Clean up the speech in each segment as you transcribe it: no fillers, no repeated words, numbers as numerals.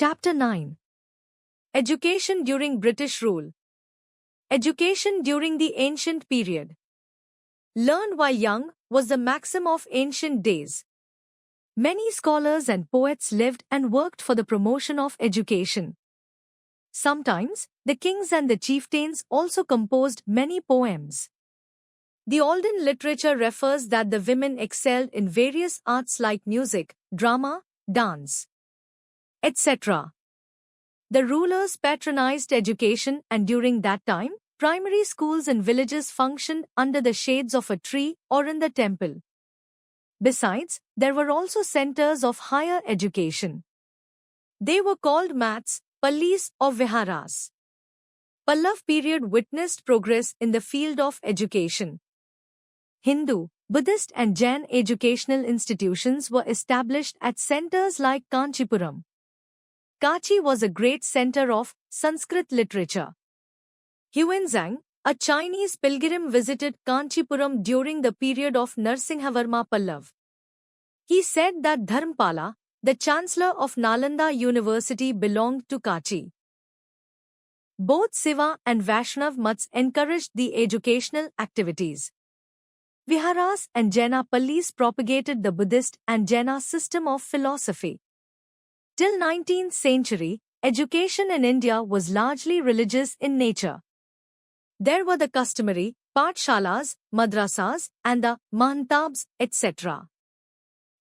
Chapter 9. Education during British rule. Education during the ancient period. Learn while young was the maxim of ancient days. Many scholars and poets lived and worked for the promotion of education. Sometimes, the kings and the chieftains also composed many poems. The olden literature refers that the women excelled in various arts like music, drama, dance, etc. The rulers patronized education, and during that time, primary schools in villages functioned under the shades of a tree or in the temple. Besides, there were also centers of higher education. They were called mats, pallis or viharas. Pallav period witnessed progress in the field of education. Hindu, Buddhist and Jain educational institutions were established at centers like Kanchipuram. Kachi was a great center of Sanskrit literature. Huenzang, a Chinese pilgrim, visited Kanchipuram during the period of Narsinghavarma Pallav. He said that Dharmpala, the chancellor of Nalanda University, belonged to Kachi. Both Siva and Vaishnav mats encouraged the educational activities. Viharas and Jaina Pallis propagated the Buddhist and Jaina system of philosophy. Till 19th century, education in India was largely religious in nature. There were the customary pathshalas, madrasas, and the mahantabs, etc.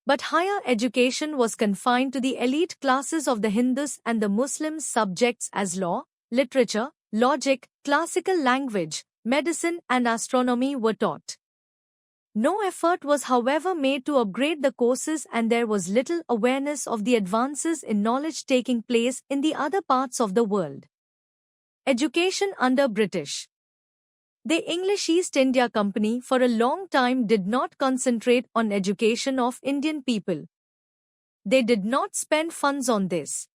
But higher education was confined to the elite classes of the Hindus and the Muslims. Subjects as law, literature, logic, classical language, medicine, and astronomy were taught. No effort was, however, made to upgrade the courses, and there was little awareness of the advances in knowledge taking place in the other parts of the world. Education under British. The English East India Company for a long time did not concentrate on education of Indian people. They did not spend funds on this.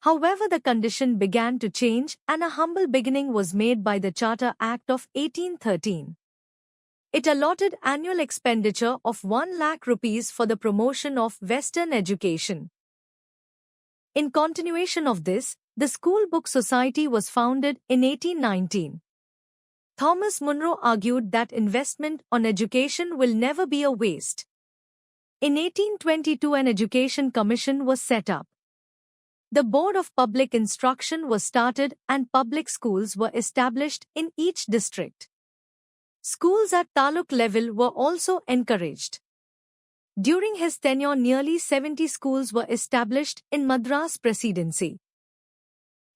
However, the condition began to change, and a humble beginning was made by the Charter Act of 1813. It allotted annual expenditure of 1 lakh rupees for the promotion of Western education. In continuation of this, the School Book Society was founded in 1819. Thomas Munro argued that investment on education will never be a waste. In 1822, an Education Commission was set up. The Board of Public Instruction was started and public schools were established in each district. Schools at taluk level were also encouraged. During his tenure, nearly 70 schools were established in Madras Presidency.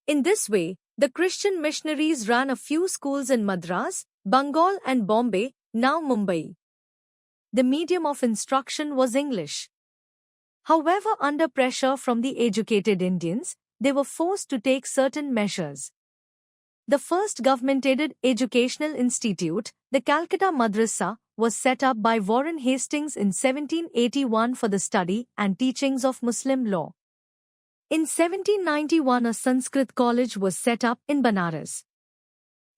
In this way, the Christian missionaries ran a few schools in Madras, Bengal and Bombay, now Mumbai. The medium of instruction was English. However, under pressure from the educated Indians, they were forced to take certain measures. The first government-aided educational institute, the Calcutta Madrasa, was set up by Warren Hastings in 1781 for the study and teachings of Muslim law. In 1791, a Sanskrit college was set up in Banaras.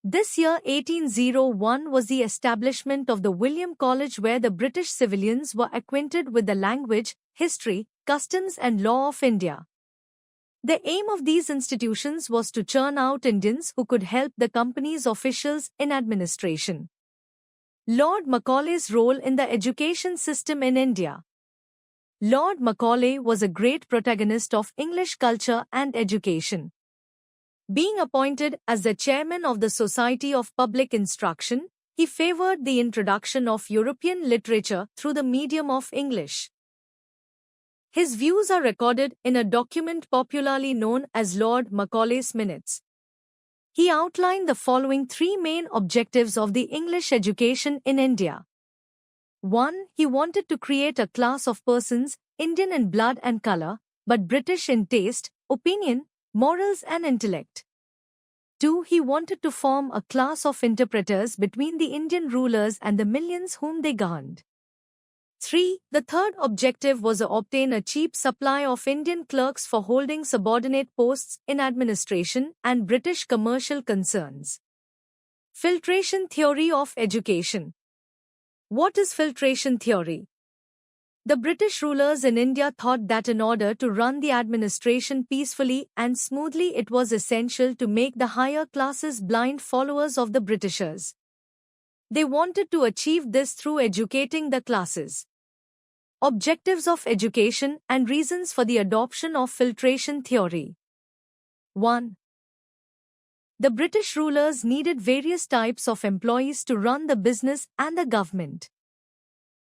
This year, 1801, was the establishment of the William College, where the British civilians were acquainted with the language, history, customs and law of India. The aim of these institutions was to churn out Indians who could help the company's officials in administration. Lord Macaulay's role in the education system in India. Lord Macaulay was a great protagonist of English culture and education. Being appointed as the chairman of the Society of Public Instruction, he favored the introduction of European literature through the medium of English. His views are recorded in a document popularly known as Lord Macaulay's Minutes. He outlined the following 3 main objectives of the English education in India. 1. He wanted to create a class of persons, Indian in blood and color, but British in taste, opinion, morals and intellect. 2. He wanted to form a class of interpreters between the Indian rulers and the millions whom they governed. 3. The third objective was to obtain a cheap supply of Indian clerks for holding subordinate posts in administration and British commercial concerns. Filtration theory of education. What is filtration theory? The British rulers in India thought that in order to run the administration peacefully and smoothly, it was essential to make the higher classes blind followers of the Britishers. They wanted to achieve this through educating the classes. Objectives of education and reasons for the adoption of filtration theory. 1. The British rulers needed various types of employees to run the business and the government.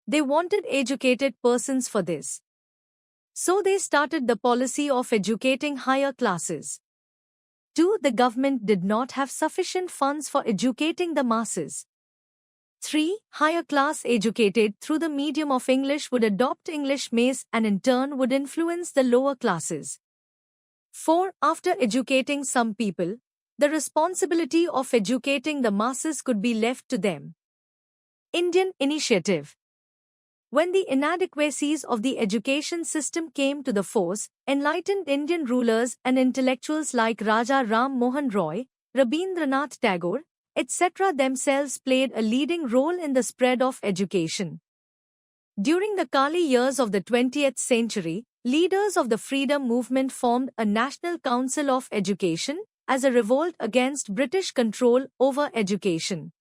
They wanted educated persons for this. So they started the policy of educating higher classes. 2. The government did not have sufficient funds for educating the masses. 3. Higher class educated through the medium of English would adopt English maize and in turn would influence the lower classes. 4. After educating some people, the responsibility of educating the masses could be left to them. Indian initiative. When the inadequacies of the education system came to the fore, enlightened Indian rulers and intellectuals like Raja Ram Mohan Roy, Rabindranath Tagore, etc. themselves played a leading role in the spread of education. During the Kali years of the 20th century, leaders of the freedom movement formed a National Council of Education as a revolt against British control over education.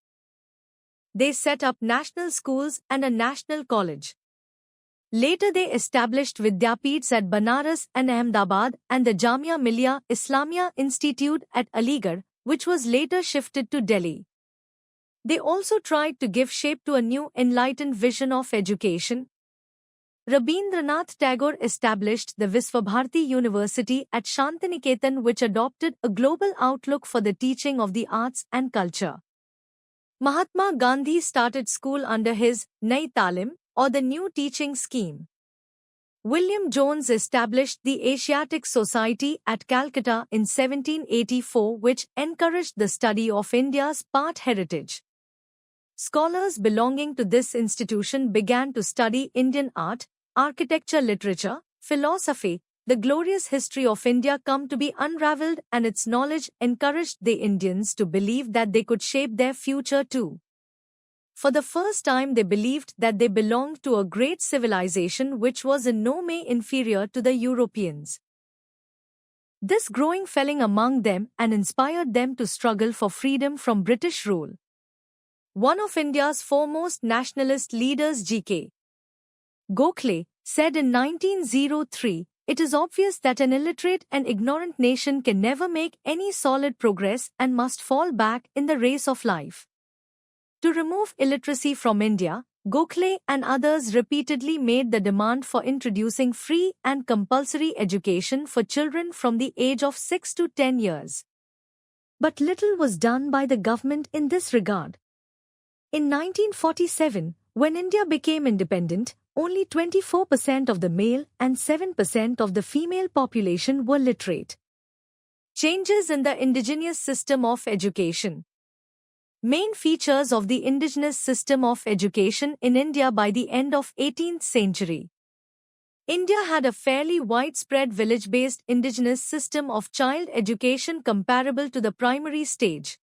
They set up national schools and a national college. Later they established Vidyapeeths at Banaras and Ahmedabad and the Jamia Millia Islamia Institute at Aligarh, which was later shifted to Delhi. They also tried to give shape to a new enlightened vision of education. Rabindranath Tagore established the Visvabharati University at Shantiniketan, which adopted a global outlook for the teaching of the arts and culture. Mahatma Gandhi started school under his Nai Talim, or the New Teaching Scheme. William Jones established the Asiatic Society at Calcutta in 1784, which encouraged the study of India's part heritage. Scholars belonging to this institution began to study Indian art, architecture, literature, philosophy. The glorious history of India come to be unraveled, and its knowledge encouraged the Indians to believe that they could shape their future too. For the first time they believed that they belonged to a great civilization which was in no way inferior to the Europeans. This growing feeling among them and inspired them to struggle for freedom from British rule. One of India's foremost nationalist leaders, G.K. Gokhale, said in 1903, "It is obvious that an illiterate and ignorant nation can never make any solid progress and must fall back in the race of life." To remove illiteracy from India, Gokhale and others repeatedly made the demand for introducing free and compulsory education for children from the age of 6 to 10 years. But little was done by the government in this regard. In 1947, when India became independent, only 24% of the male and 7% of the female population were literate. Changes in the indigenous system of education. Main features of the indigenous system of education in India by the end of 18th century. India had a fairly widespread village-based indigenous system of child education comparable to the primary stage.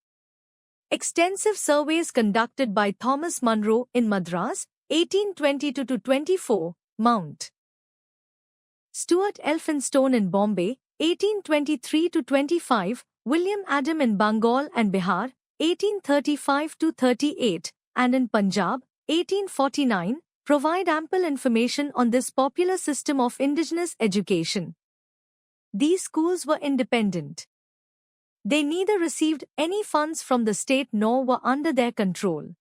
Extensive surveys conducted by Thomas Munro in Madras, 1822-24, Mount Stuart Elphinstone in Bombay, 1823-25, William Adam in Bengal and Bihar, 1835-38, and in Punjab, 1849, provide ample information on this popular system of indigenous education. These schools were independent. They neither received any funds from the state nor were under their control.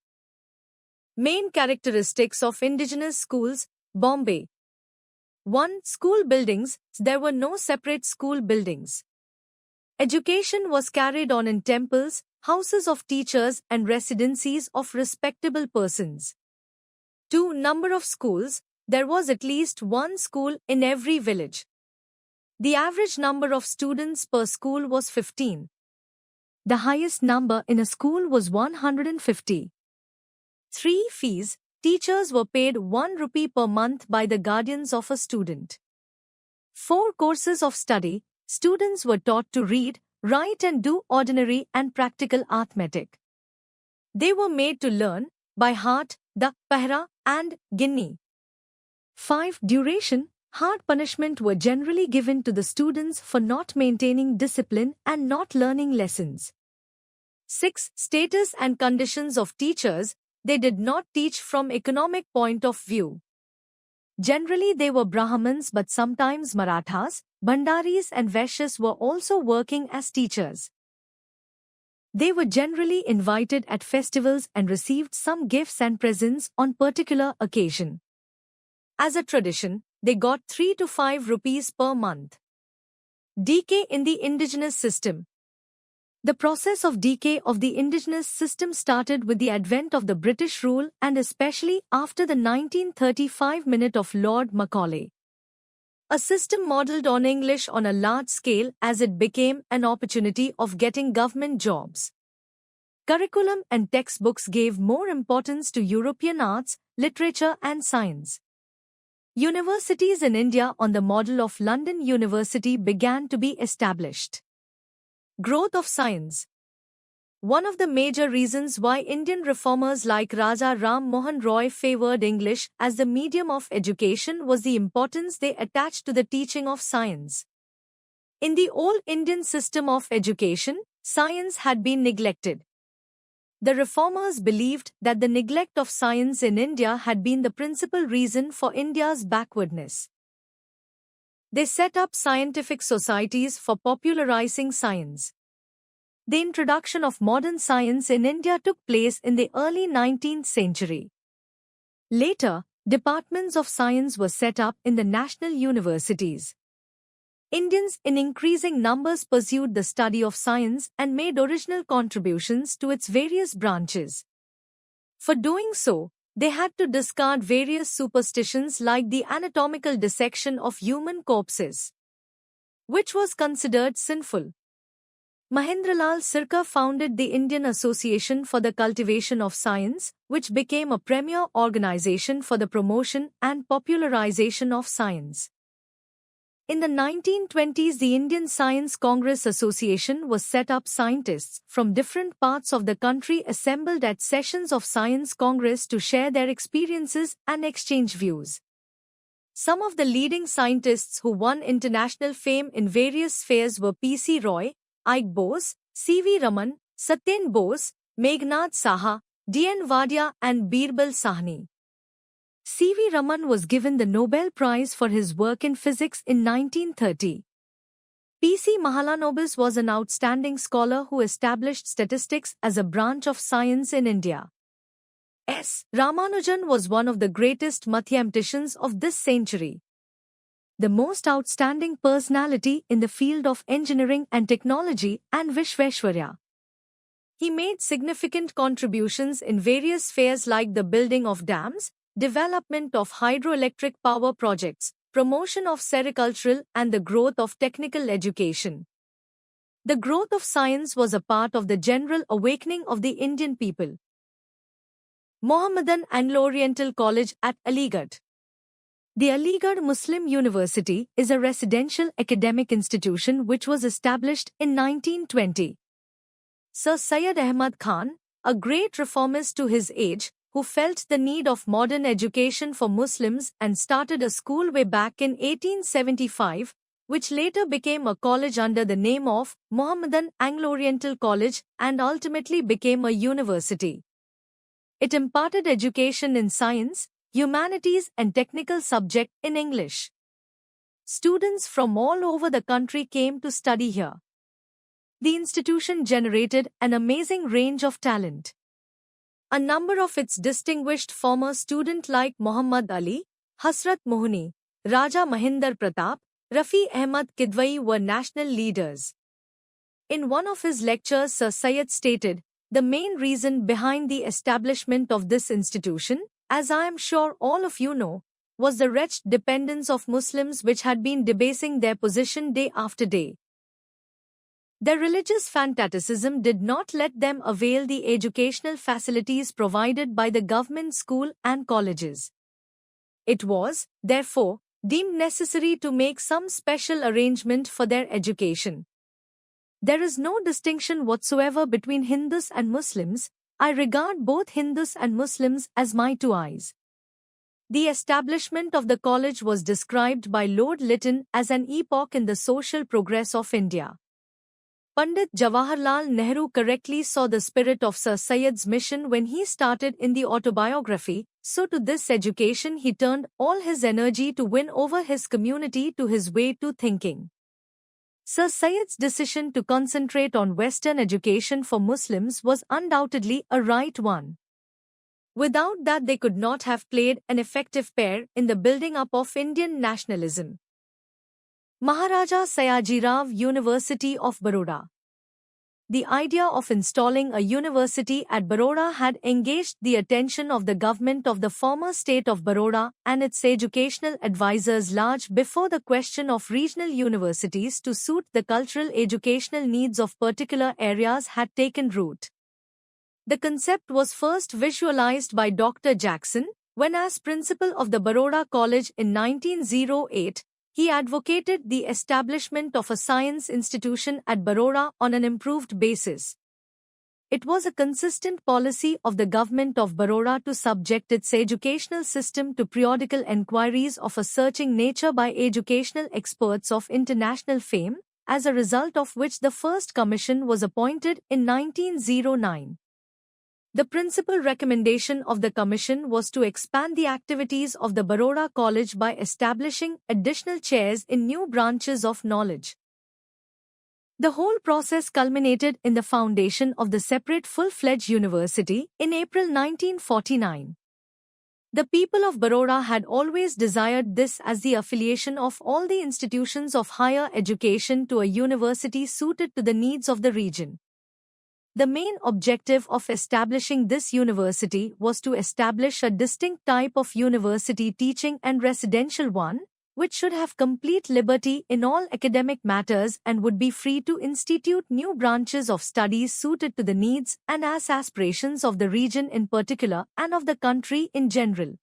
Main characteristics of indigenous schools, Bombay. 1. School buildings. There were no separate school buildings. Education was carried on in temples, houses of teachers and residencies of respectable persons. 2. Number of schools. There was at least one school in every village. The average number of students per school was 15. The highest number in a school was 150. 3. Fees. Teachers were paid 1 rupee per month by the guardians of a student. 4. Courses of study. Students were taught to read, write and do ordinary and practical arithmetic. They were made to learn, by heart, the Pahra and Ginni. 5. Duration. Hard punishment were generally given to the students for not maintaining discipline and not learning lessons. 6. Status and conditions of teachers. They did not teach from economic point of view. Generally they were Brahmins, but sometimes Marathas, Bhandaris and Vaishyas were also working as teachers. They were generally invited at festivals and received some gifts and presents on particular occasion. As a tradition, they got 3 to 5 rupees per month. Decay in the indigenous system. The process of decay of the indigenous system started with the advent of the British rule and especially after the 1935 Minute of Lord Macaulay. A system modelled on English on a large scale as it became an opportunity of getting government jobs. Curriculum and textbooks gave more importance to European arts, literature and science. Universities in India on the model of London University began to be established. Growth of science. One of the major reasons why Indian reformers like Raja Ram Mohan Roy favored English as the medium of education was the importance they attached to the teaching of science. In the old Indian system of education, science had been neglected. The reformers believed that the neglect of science in India had been the principal reason for India's backwardness. They set up scientific societies for popularizing science. The introduction of modern science in India took place in the early 19th century. Later, departments of science were set up in the national universities. Indians in increasing numbers pursued the study of science and made original contributions to its various branches. For doing so, they had to discard various superstitions like the anatomical dissection of human corpses, which was considered sinful. Mahendralal Sircar founded the Indian Association for the Cultivation of Science, which became a premier organization for the promotion and popularization of science. In the 1920s, the Indian Science Congress Association was set up. Scientists from different parts of the country assembled at sessions of Science Congress to share their experiences and exchange views. Some of the leading scientists who won international fame in various spheres were P.C. Roy, Ike Bose, C.V. Raman, Satyen Bose, Meghnad Saha, D.N. Wadia and Birbal Sahni. C.V. Raman was given the Nobel Prize for his work in physics in 1930. P.C. Mahalanobis was an outstanding scholar who established statistics as a branch of science in India. S. Ramanujan was one of the greatest mathematicians of this century. The most outstanding personality in the field of engineering and technology, and Vishveshwarya. He made significant contributions in various spheres like the building of dams, development of hydroelectric power projects, promotion of sericultural and the growth of technical education. The growth of science was a part of the general awakening of the Indian people. Mohammedan Anglo-Oriental College at Aligarh. The Aligarh Muslim University is a residential academic institution which was established in 1920. Sir Syed Ahmad Khan, a great reformist to his age, who felt the need of modern education for Muslims and started a school way back in 1875, which later became a college under the name of Mohammedan Anglo-Oriental College and ultimately became a university. It imparted education in science, humanities and technical subjects in English. Students from all over the country came to study here. The institution generated an amazing range of talent. A number of its distinguished former students like Muhammad Ali, Hasrat Mohani, Raja Mahinder Pratap, Rafi Ahmad Kidwai were national leaders. In one of his lectures, Sir Syed stated, "The main reason behind the establishment of this institution, as I am sure all of you know, was the wretched dependence of Muslims which had been debasing their position day after day. Their religious fanaticism did not let them avail the educational facilities provided by the government school and colleges. It was, therefore, deemed necessary to make some special arrangement for their education. There is no distinction whatsoever between Hindus and Muslims. I regard both Hindus and Muslims as my two eyes. The establishment of the college was described by Lord Lytton as an epoch in the social progress of India. Pandit Jawaharlal Nehru correctly saw the spirit of Sir Syed's mission when he started in the autobiography, so to this education he turned all his energy to win over his community to his way to thinking. Sir Syed's decision to concentrate on Western education for Muslims was undoubtedly a right one. Without that they could not have played an effective part in the building up of Indian nationalism. Maharaja Sayajirao University of Baroda. The idea of installing a university at Baroda had engaged the attention of the government of the former state of Baroda and its educational advisers large before the question of regional universities to suit the cultural educational needs of particular areas had taken root. The concept was first visualized by Dr. Jackson, when as principal of the Baroda College in 1908, he advocated the establishment of a science institution at Baroda on an improved basis. It was a consistent policy of the government of Baroda to subject its educational system to periodical enquiries of a searching nature by educational experts of international fame, as a result of which the first commission was appointed in 1909. The principal recommendation of the Commission was to expand the activities of the Baroda College by establishing additional chairs in new branches of knowledge. The whole process culminated in the foundation of the separate full-fledged university in April 1949. The people of Baroda had always desired this as the affiliation of all the institutions of higher education to a university suited to the needs of the region. The main objective of establishing this university was to establish a distinct type of university teaching and residential one, which should have complete liberty in all academic matters and would be free to institute new branches of studies suited to the needs and aspirations of the region in particular and of the country in general.